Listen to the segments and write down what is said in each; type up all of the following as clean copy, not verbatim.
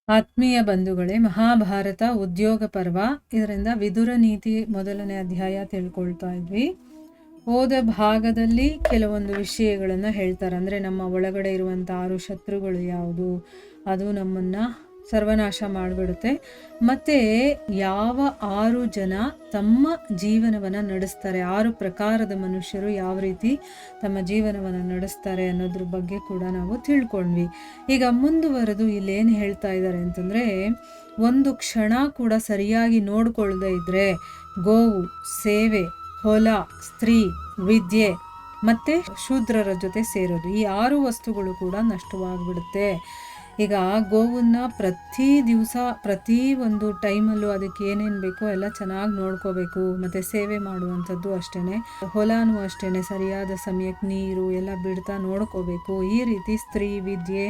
ಆತ್ಮೀಯ ಬಂಧುಗಳೇ, ಮಹಾಭಾರತ ಉದ್ಯೋಗ ಪರ್ವ. ಇದರಿಂದ ವಿದುರ ನೀತಿ ಮೊದಲನೇ ಅಧ್ಯಾಯ ತಿಳ್ಕೊಳ್ತಾ ಇದ್ವಿ. ಹೋದ ಭಾಗದಲ್ಲಿ ಕೆಲವೊಂದು ವಿಷಯಗಳನ್ನು ಹೇಳ್ತಾರೆ. ಅಂದರೆ ನಮ್ಮ ಒಳಗಡೆ ಇರುವಂಥ 6 ಶತ್ರುಗಳು ಯಾವುದು, ಅದು ನಮ್ಮನ್ನು ಸರ್ವನಾಶ ಮಾಡಿಬಿಡುತ್ತೆ. ಮತ್ತು ಯಾವ 6 ಜನ ತಮ್ಮ ಜೀವನವನ್ನು ನಡೆಸ್ತಾರೆ, 6 ಪ್ರಕಾರದ ಮನುಷ್ಯರು ಯಾವ ರೀತಿ ತಮ್ಮ ಜೀವನವನ್ನು ನಡೆಸ್ತಾರೆ ಅನ್ನೋದ್ರ ಬಗ್ಗೆ ಕೂಡ ನಾವು ತಿಳ್ಕೊಂಡ್ವಿ. ಈಗ ಮುಂದುವರೆದು ಇಲ್ಲೇನು ಹೇಳ್ತಾ ಇದ್ದಾರೆ ಅಂತಂದರೆ, ಒಂದು ಕ್ಷಣ ಕೂಡ ಸರಿಯಾಗಿ ನೋಡ್ಕೊಳ್ಳದೆ ಇದ್ದರೆ ಗೋವು, ಸೇವೆ, ಹೊಲ, ಸ್ತ್ರೀ, ವಿದ್ಯೆ ಮತ್ತು ಶೂದ್ರರ ಜೊತೆ ಸೇರೋದು, ಈ 6 ವಸ್ತುಗಳು ಕೂಡ ನಷ್ಟವಾಗಿಬಿಡುತ್ತೆ. ಈಗ ಗೋವನ್ನು ಪ್ರತಿ ದಿವಸ ಪ್ರತಿ ಒಂದು ಟೈಮಲ್ಲೂ ಅದಕ್ಕೆ ಏನೇನು ಬೇಕೋ ಎಲ್ಲ ಚೆನ್ನಾಗಿ ನೋಡ್ಕೋಬೇಕು. ಮತ್ತು ಸೇವೆ ಮಾಡುವಂಥದ್ದು ಅಷ್ಟೇ, ಹೊಲನೂ ಅಷ್ಟೇ ಸರಿಯಾದ ಸಮಯಕ್ಕೆ ನೀರು ಎಲ್ಲ ಬಿಡ್ತಾ ನೋಡ್ಕೋಬೇಕು. ಈ ರೀತಿ ಸ್ತ್ರೀ, ವಿದ್ಯೆ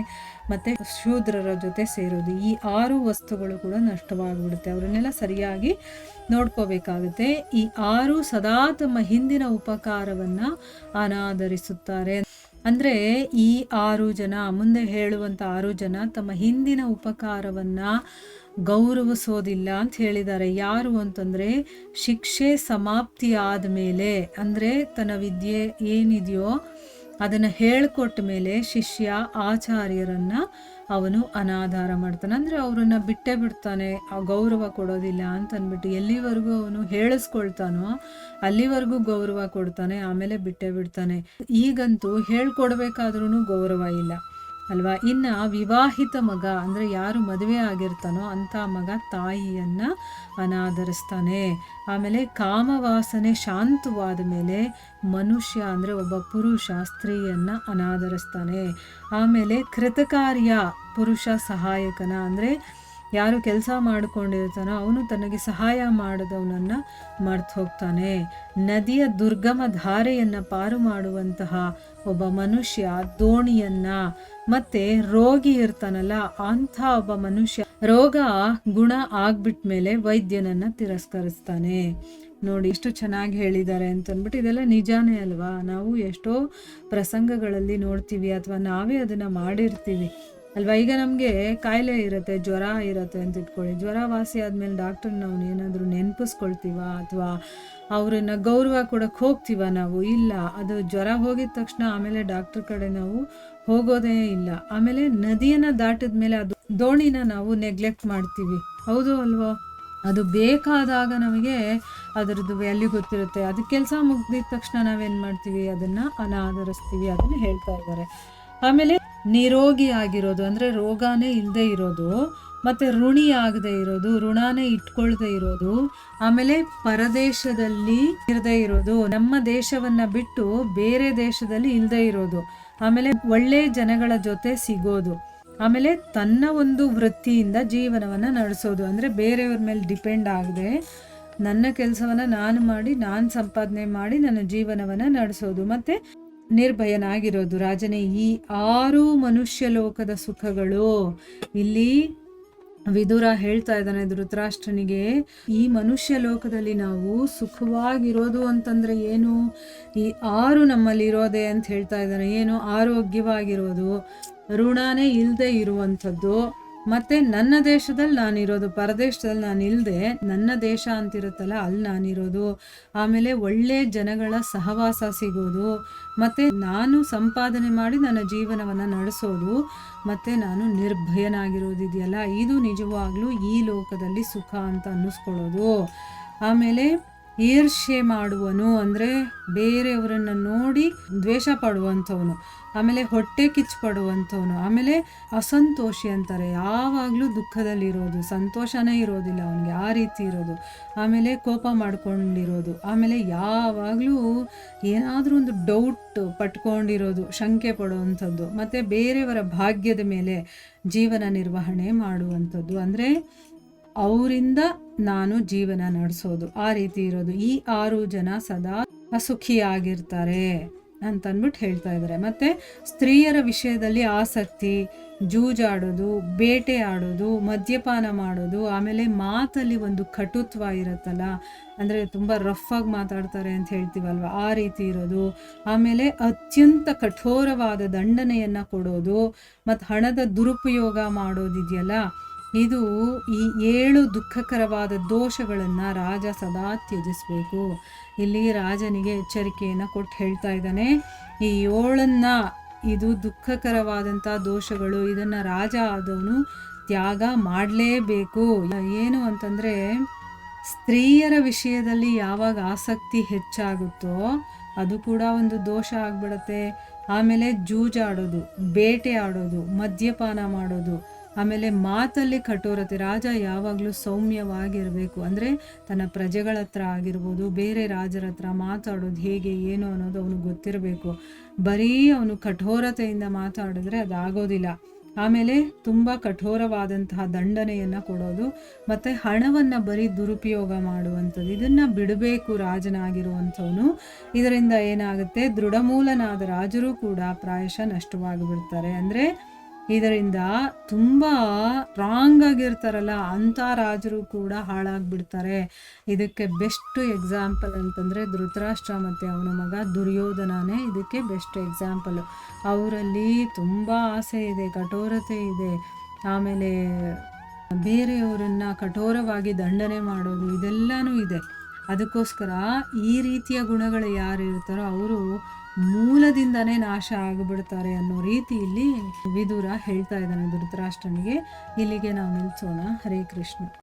ಮತ್ತು ಶೂದ್ರರ ಜೊತೆ ಸೇರೋದು, ಈ 6 ವಸ್ತುಗಳು ಕೂಡ ನಷ್ಟವಾಗಿಬಿಡುತ್ತೆ. ಅವರನ್ನೆಲ್ಲ ಸರಿಯಾಗಿ ನೋಡ್ಕೋಬೇಕಾಗುತ್ತೆ. ಈ 6 ಸದಾ ತಮ್ಮ ಹಿಂದಿನ ಉಪಕಾರವನ್ನು ಅನಾದರಿಸುತ್ತಾರೆ. ಅಂದರೆ ಈ 6 ಜನ, ಮುಂದೆ ಹೇಳುವಂಥ 6 ಜನ ತಮ್ಮ ಹಿಂದಿನ ಉಪಕಾರವನ್ನು ಗೌರವಿಸೋದಿಲ್ಲ ಅಂತ ಹೇಳಿದ್ದಾರೆ. ಯಾರು ಅಂತಂದರೆ, ಶಿಕ್ಷೆ ಸಮಾಪ್ತಿ ಆದಮೇಲೆ, ಅಂದರೆ ತನ್ನ ವಿದ್ಯೆ ಏನಿದೆಯೋ ಅದನ್ನು ಹೇಳಿಕೊಟ್ಟ ಮೇಲೆ ಶಿಷ್ಯ ಆಚಾರ್ಯರನ್ನು ಅವನು ಅನಾಧಾರ ಮಾಡ್ತಾನೆ. ಅಂದರೆ ಅವರನ್ನು ಬಿಟ್ಟೇ ಬಿಡ್ತಾನೆ, ಗೌರವ ಕೊಡೋದಿಲ್ಲ ಅಂತ ಅಂದ್ಬಿಟ್ಟು. ಎಲ್ಲಿವರೆಗೂ ಅವನು ಹೇಳಿಸ್ಕೊಳ್ತಾನೋ ಅಲ್ಲಿವರೆಗೂ ಗೌರವ ಕೊಡ್ತಾನೆ, ಆಮೇಲೆ ಬಿಟ್ಟೇ ಬಿಡ್ತಾನೆ. ಈಗಂತೂ ಹೇಳ್ಕೊಡ್ಬೇಕಾದ್ರೂ ಗೌರವ ಇಲ್ಲ ಅಲ್ವಾ. ಇನ್ನು ವಿವಾಹಿತ ಮಗ, ಅಂದರೆ ಯಾರು ಮದುವೆ ಆಗಿರ್ತಾನೋ ಅಂಥ ಮಗ ತಾಯಿಯನ್ನು ಅನಾದರಿಸ್ತಾನೆ. ಆಮೇಲೆ ಕಾಮವಾಸನೆ ಶಾಂತವಾದ ಮೇಲೆ ಮನುಷ್ಯ, ಅಂದರೆ ಒಬ್ಬ ಪುರುಷ ಸ್ತ್ರೀಯನ್ನು ಅನಾದರಿಸ್ತಾನೆ. ಆಮೇಲೆ ಕೃತಕಾರ್ಯ ಪುರುಷ ಸಹಾಯಕನ, ಅಂದರೆ ಯಾರು ಕೆಲಸ ಮಾಡಿಕೊಂಡಿರ್ತಾನೋ ಅವನು ತನಗೆ ಸಹಾಯ ಮಾಡಿದವನನ್ನು ಮರ್ತು ಹೋಗ್ತಾನೆ. ನದಿಯ ದುರ್ಗಮ ಧಾರೆಯನ್ನು ಪಾರು ಮಾಡುವಂತಹ ಒಬ್ಬ ಮನುಷ್ಯ ದೋಣಿಯನ್ನು, ಮತ್ತು ರೋಗಿ ಇರ್ತಾನಲ್ಲ ಅಂಥ ಒಬ್ಬ ಮನುಷ್ಯ ರೋಗ ಗುಣ ಆಗ್ಬಿಟ್ಮೇಲೆ ವೈದ್ಯನನ್ನು ತಿರಸ್ಕರಿಸ್ತಾನೆ. ನೋಡಿ ಎಷ್ಟು ಚೆನ್ನಾಗಿ ಹೇಳಿದ್ದಾರೆ ಅಂತಂದ್ಬಿಟ್ಟು. ಇದೆಲ್ಲ ನಿಜಾನೇ ಅಲ್ವಾ. ನಾವು ಎಷ್ಟೋ ಪ್ರಸಂಗಗಳಲ್ಲಿ ನೋಡ್ತೀವಿ, ಅಥವಾ ನಾವೇ ಅದನ್ನು ಮಾಡಿರ್ತೀವಿ ಅಲ್ವಾ. ಈಗ ನಮಗೆ ಕಾಯಿಲೆ ಇರುತ್ತೆ, ಜ್ವರ ಇರುತ್ತೆ ಅಂತ ಇಟ್ಕೊಳ್ಳಿ. ಜ್ವರ ವಾಸಿ ಆದಮೇಲೆ ಡಾಕ್ಟ್ರನ್ನ ನಾವು ಏನಾದರೂ ನೆನಪಿಸ್ಕೊಳ್ತೀವ, ಅಥವಾ ಅವರನ್ನು ಗೌರವ ಕೊಡೋಕ್ಕೆ ಹೋಗ್ತೀವ ನಾವು? ಇಲ್ಲ. ಅದು ಜ್ವರ ಹೋಗಿದ ತಕ್ಷಣ ಆಮೇಲೆ ಡಾಕ್ಟ್ರ್ ಕಡೆ ನಾವು ಹೋಗೋದೇ ಇಲ್ಲ. ಆಮೇಲೆ ನದಿಯನ್ನು ದಾಟಿದ ಮೇಲೆ ಅದು ದೋಣಿನ ನಾವು ನೆಗ್ಲೆಕ್ಟ್ ಮಾಡ್ತೀವಿ, ಹೌದು ಅಲ್ವೋ. ಅದು ಬೇಕಾದಾಗ ನಮಗೆ ಅದರದ್ದು ವ್ಯಾಲ್ಯೂ ಗೊತ್ತಿರುತ್ತೆ. ಅದು ಕೆಲಸ ಮುಗಿದ ತಕ್ಷಣ ನಾವೇನು ಮಾಡ್ತೀವಿ, ಅದನ್ನು ಅನಾದರಿಸ್ತೀವಿ. ಅದನ್ನು ಹೇಳ್ತಾ ಇದ್ದಾರೆ. ಆಮೇಲೆ ನಿರೋಗಿ ಆಗಿರೋದು, ಅಂದರೆ ರೋಗನೇ ಇಲ್ಲದೆ ಇರೋದು, ಮತ್ತು ಋಣಿ ಆಗದೆ ಇರೋದು, ಋಣನೇ ಇಟ್ಕೊಳ್ದೆ ಇರೋದು. ಆಮೇಲೆ ಪರದೇಶದಲ್ಲಿ ಇರದೇ ಇರೋದು, ನಮ್ಮ ದೇಶವನ್ನು ಬಿಟ್ಟು ಬೇರೆ ದೇಶದಲ್ಲಿ ಇಲ್ಲದೆ ಇರೋದು. ಆಮೇಲೆ ಒಳ್ಳೆ ಜನಗಳ ಜೊತೆ ಸಿಗೋದು. ಆಮೇಲೆ ತನ್ನ ಒಂದು ವೃತ್ತಿಯಿಂದ ಜೀವನವನ್ನು ನಡೆಸೋದು, ಅಂದರೆ ಬೇರೆಯವ್ರ ಮೇಲೆ ಡಿಪೆಂಡ್ ಆಗದೆ ನನ್ನ ಕೆಲಸವನ್ನು ನಾನು ಮಾಡಿ, ನಾನು ಸಂಪಾದನೆ ಮಾಡಿ ನನ್ನ ಜೀವನವನ್ನು ನಡೆಸೋದು. ಮತ್ತು ನಿರ್ಭಯನಾಗಿರೋದು. ರಾಜನೇ, ಈ 6 ಮನುಷ್ಯ ಲೋಕದ ಸುಖಗಳು ಇಲ್ಲಿ ವಿದುರ ಹೇಳ್ತಾ ಇದ್ದಾನೆ ಧೃತರಾಷ್ಟ್ರನಿಗೆ. ಈ ಮನುಷ್ಯ ಲೋಕದಲ್ಲಿ ನಾವು ಸುಖವಾಗಿರೋದು ಅಂತಂದರೆ ಏನು? ಈ 6 ನಮ್ಮಲ್ಲಿರೋದೆ ಅಂತ ಹೇಳ್ತಾ ಇದ್ದಾನೆ. ಏನು? ಆರೋಗ್ಯವಾಗಿರೋದು, ಋಣನೇ ಇಲ್ಲದೆ ಇರುವಂಥದ್ದು, ಮತ್ತು ನನ್ನ ದೇಶದಲ್ಲಿ ನಾನಿರೋದು, ಪರದೇಶದಲ್ಲಿ ನಾನು ಇಲ್ಲದೆ ನನ್ನ ದೇಶ ಅಂತಿರುತ್ತಲ್ಲ ಅಲ್ಲಿ ನಾನಿರೋದು. ಆಮೇಲೆ ಒಳ್ಳೆ ಜನಗಳ ಸಹವಾಸ ಸಿಗೋದು, ಮತ್ತು ನಾನು ಸಂಪಾದನೆ ಮಾಡಿ ನನ್ನ ಜೀವನವನ್ನು ನಡೆಸೋದು, ಮತ್ತು ನಾನು ನಿರ್ಭಯನಾಗಿರೋದಿದೆಯಲ್ಲ, ಇದು ನಿಜವಾಗ್ಲೂ ಈ ಲೋಕದಲ್ಲಿ ಸುಖ ಅಂತ ಅನ್ನಿಸ್ಕೊಳ್ಳೋದು. ಆಮೇಲೆ ಈರ್ಷ್ಯೆ ಮಾಡುವನು, ಅಂದರೆ ಬೇರೆಯವರನ್ನು ನೋಡಿ ದ್ವೇಷ ಪಡುವಂಥವನು. ಆಮೇಲೆ ಹೊಟ್ಟೆ ಕಿಚ್ಚು ಪಡುವಂಥವನು. ಆಮೇಲೆ ಅಸಂತೋಷಿ ಅಂತಾರೆ, ಯಾವಾಗಲೂ ದುಃಖದಲ್ಲಿರೋದು, ಸಂತೋಷನೇ ಇರೋದಿಲ್ಲ ಅವನಿಗೆ, ಆ ರೀತಿ ಇರೋದು. ಆಮೇಲೆ ಕೋಪ ಮಾಡ್ಕೊಂಡಿರೋದು. ಆಮೇಲೆ ಯಾವಾಗಲೂ ಏನಾದರೂ ಒಂದು ಡೌಟ್ ಪಟ್ಕೊಂಡಿರೋದು, ಶಂಕೆ ಪಡುವಂಥದ್ದು. ಮತ್ತು ಬೇರೆಯವರ ಭಾಗ್ಯದ ಮೇಲೆ ಜೀವನ ನಿರ್ವಹಣೆ ಮಾಡುವಂಥದ್ದು, ಅಂದರೆ ಅವರಿಂದ ನಾನು ಜೀವನ ನಡೆಸೋದು, ಆ ರೀತಿ ಇರೋದು. ಈ 6 ಜನ ಸದಾ ಅಸುಖಿಯಾಗಿರ್ತಾರೆ ಅಂತಂದ್ಬಿಟ್ಟು ಹೇಳ್ತಾ ಇದ್ದಾರೆ. ಮತ್ತು ಸ್ತ್ರೀಯರ ವಿಷಯದಲ್ಲಿ ಆಸಕ್ತಿ, ಜೂಜಾಡೋದು, ಬೇಟೆ ಆಡೋದು, ಮದ್ಯಪಾನ ಮಾಡೋದು. ಆಮೇಲೆ ಮಾತಲ್ಲಿ ಒಂದು ಕಟುತ್ವ ಇರುತ್ತಲ್ಲ, ಅಂದರೆ ತುಂಬ ರಫಾಗಿ ಮಾತಾಡ್ತಾರೆ ಅಂತ ಹೇಳ್ತೀವಲ್ವ, ಆ ರೀತಿ ಇರೋದು. ಆಮೇಲೆ ಅತ್ಯಂತ ಕಠೋರವಾದ ದಂಡನೆಯನ್ನು ಕೊಡೋದು, ಮತ್ತು ಹಣದ ದುರುಪಯೋಗ ಮಾಡೋದಿದೆಯಲ್ಲ ಇದು ಈ 7 ದುಃಖಕರವಾದ ದೋಷಗಳನ್ನು ರಾಜ ಸದಾ ತ್ಯಜಿಸಬೇಕು. ಇಲ್ಲಿ ರಾಜನಿಗೆ ಎಚ್ಚರಿಕೆಯನ್ನು ಕೊಟ್ಟು ಹೇಳ್ತಾ ಇದ್ದಾನೆ, ಈ 7 ಇದು ದುಃಖಕರವಾದಂಥ ದೋಷಗಳು, ಇದನ್ನು ರಾಜ ಆದವನು ತ್ಯಾಗ ಮಾಡಲೇಬೇಕು. ಏನು ಅಂತಂದರೆ, ಸ್ತ್ರೀಯರ ವಿಷಯದಲ್ಲಿ ಯಾವಾಗ ಆಸಕ್ತಿ ಹೆಚ್ಚಾಗುತ್ತೋ ಅದು ಕೂಡ ಒಂದು ದೋಷ ಆಗ್ಬಿಡುತ್ತೆ. ಆಮೇಲೆ ಜೂಜಾಡೋದು, ಬೇಟೆ ಆಡೋದು, ಮದ್ಯಪಾನ ಮಾಡೋದು, ಆಮೇಲೆ ಮಾತಲ್ಲಿ ಕಠೋರತೆ. ರಾಜ ಯಾವಾಗಲೂ ಸೌಮ್ಯವಾಗಿರಬೇಕು. ಅಂದರೆ ತನ್ನ ಪ್ರಜೆಗಳ ಹತ್ರ ಆಗಿರ್ಬೋದು, ಬೇರೆ ರಾಜರ ಹತ್ರ ಮಾತಾಡೋದು ಹೇಗೆ ಏನು ಅನ್ನೋದು ಅವನು ಗೊತ್ತಿರಬೇಕು. ಬರೀ ಅವನು ಕಠೋರತೆಯಿಂದ ಮಾತಾಡಿದ್ರೆ ಅದಾಗೋದಿಲ್ಲ. ಆಮೇಲೆ ತುಂಬ ಕಠೋರವಾದಂತಹ ದಂಡನೆಯನ್ನು ಕೊಡೋದು, ಮತ್ತು ಹಣವನ್ನು ಬರೀ ದುರುಪಯೋಗ ಮಾಡುವಂಥದ್ದು, ಇದನ್ನು ಬಿಡಬೇಕು ರಾಜನಾಗಿರುವಂಥವನು. ಇದರಿಂದ ಏನಾಗುತ್ತೆ, ದೃಢಮೂಲನಾದ ರಾಜರು ಕೂಡ ಪ್ರಾಯಶಃ ನಷ್ಟವಾಗಿಬಿಡ್ತಾರೆ. ಅಂದರೆ ಇದರಿಂದ ತುಂಬ ಸ್ಟ್ರಾಂಗ್ ಆಗಿರ್ತಾರಲ್ಲ ಅಂಥ ರಾಜರು ಕೂಡ ಹಾಳಾಗ್ಬಿಡ್ತಾರೆ. ಇದಕ್ಕೆ ಬೆಸ್ಟ್ ಎಕ್ಸಾಂಪಲ್ ಅಂತಂದರೆ ಧೃತರಾಷ್ಟ್ರ ಮತ್ತು ಅವನ ಮಗ ದುರ್ಯೋಧನನೇ ಇದಕ್ಕೆ ಬೆಸ್ಟ್ ಎಕ್ಸಾಂಪಲ್. ಅವರಲ್ಲಿ ತುಂಬ ಆಸೆ ಇದೆ, ಕಠೋರತೆ ಇದೆ, ಆಮೇಲೆ ಬೇರೆಯವರನ್ನು ಕಠೋರವಾಗಿ ದಂಡನೆ ಮಾಡೋದು, ಇದೆಲ್ಲನೂ ಇದೆ. ಅದಕ್ಕೋಸ್ಕರ ಈ ರೀತಿಯ ಗುಣಗಳು ಯಾರು ಇರ್ತಾರೋ ಅವರು ಮೂಲದಿಂದನೇ ನಾಶ ಆಗಿಬಿಡ್ತಾರೆ ಅನ್ನೋ ರೀತಿಯಲ್ಲಿ ವಿದುರ ಹೇಳ್ತಾ ಇದ್ದಾನೆ ಧೃತರಾಷ್ಟ್ರನಿಗೆ. ಇಲ್ಲಿಗೆ ನಾವು ನಿಲ್ಲಿಸೋಣ. ಹರೇ ಕೃಷ್ಣ.